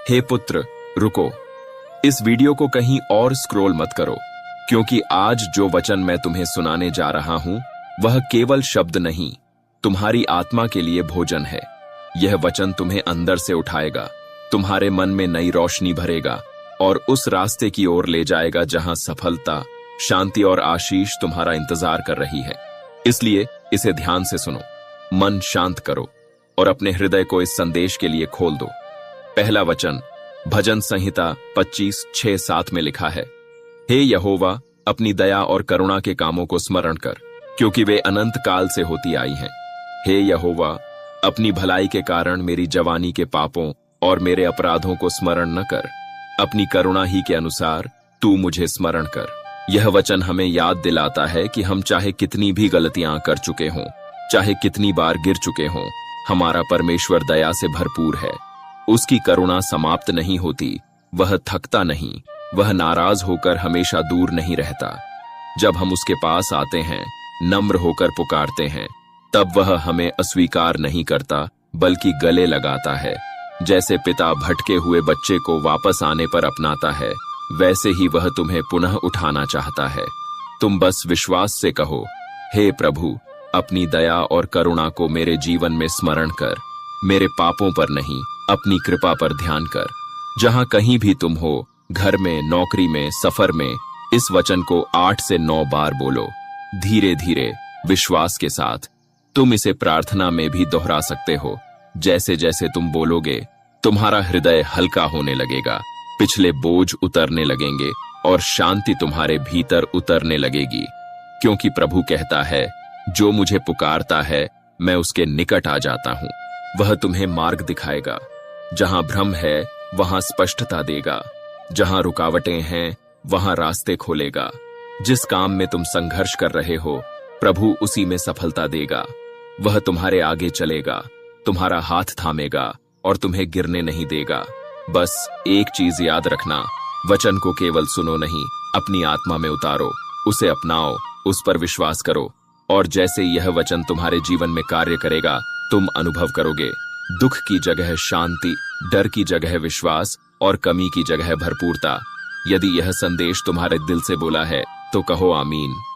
हे पुत्र, रुको, इस वीडियो को कहीं और स्क्रॉल मत करो, क्योंकि आज जो वचन मैं तुम्हें सुनाने जा रहा हूं वह केवल शब्द नहीं, तुम्हारी आत्मा के लिए भोजन है। यह वचन तुम्हें अंदर से उठाएगा, तुम्हारे मन में नई रोशनी भरेगा और उस रास्ते की ओर ले जाएगा जहां सफलता, शांति और आशीष तुम्हारा इंतजार कर रही है। इसलिए इसे ध्यान से सुनो, मन शांत करो और अपने हृदय को इस संदेश के लिए खोल दो। पहला वचन भजन संहिता 25:6-7 में लिखा है, हे यहोवा, अपनी दया और करुणा के कामों को स्मरण कर, क्योंकि वे अनंत काल से होती आई हैं। हे यहोवा, अपनी भलाई के कारण मेरी जवानी के पापों और मेरे अपराधों को स्मरण न कर, अपनी करुणा ही के अनुसार तू मुझे स्मरण कर। यह वचन हमें याद दिलाता है कि हम चाहे कितनी भी गलतियां कर चुके हों, चाहे कितनी बार गिर चुके हों, हमारा परमेश्वर दया से भरपूर है। उसकी करुणा समाप्त नहीं होती, वह थकता नहीं, वह नाराज होकर हमेशा दूर नहीं रहता। जब हम उसके पास आते हैं, नम्र होकर पुकारते हैं, तब वह हमें अस्वीकार नहीं करता बल्कि गले लगाता है। जैसे पिता भटके हुए बच्चे को वापस आने पर अपनाता है, वैसे ही वह तुम्हें पुनः उठाना चाहता है। तुम बस विश्वास से कहो, हे प्रभु, अपनी दया और करुणा को मेरे जीवन में स्मरण कर, मेरे पापों पर नहीं, अपनी कृपा पर ध्यान कर। जहां कहीं भी तुम हो, घर में, नौकरी में, सफर में, इस वचन को 8 से 9 बार बोलो, धीरे धीरे, विश्वास के साथ। तुम इसे प्रार्थना में भी दोहरा सकते हो। जैसे जैसे तुम बोलोगे, तुम्हारा हृदय हल्का होने लगेगा, पिछले बोझ उतरने लगेंगे और शांति तुम्हारे भीतर उतरने लगेगी। क्योंकि प्रभु कहता है, जो मुझे पुकारता है मैं उसके निकट आ जाता हूं। वह तुम्हें मार्ग दिखाएगा, जहां भ्रम है वहां स्पष्टता देगा, जहां रुकावटें हैं वहां रास्ते खोलेगा। जिस काम में तुम संघर्ष कर रहे हो, प्रभु उसी में सफलता देगा। वह तुम्हारे आगे चलेगा, तुम्हारा हाथ थामेगा और तुम्हें गिरने नहीं देगा। बस एक चीज याद रखना, वचन को केवल सुनो नहीं, अपनी आत्मा में उतारो, उसे अपनाओ, उस पर विश्वास करो, और जैसे यह वचन तुम्हारे जीवन में कार्य करेगा, तुम अनुभव करोगे दुख की जगह शांति, डर की जगह विश्वास और कमी की जगह भरपूरता। यदि यह संदेश तुम्हारे दिल से बोला है तो कहो आमीन।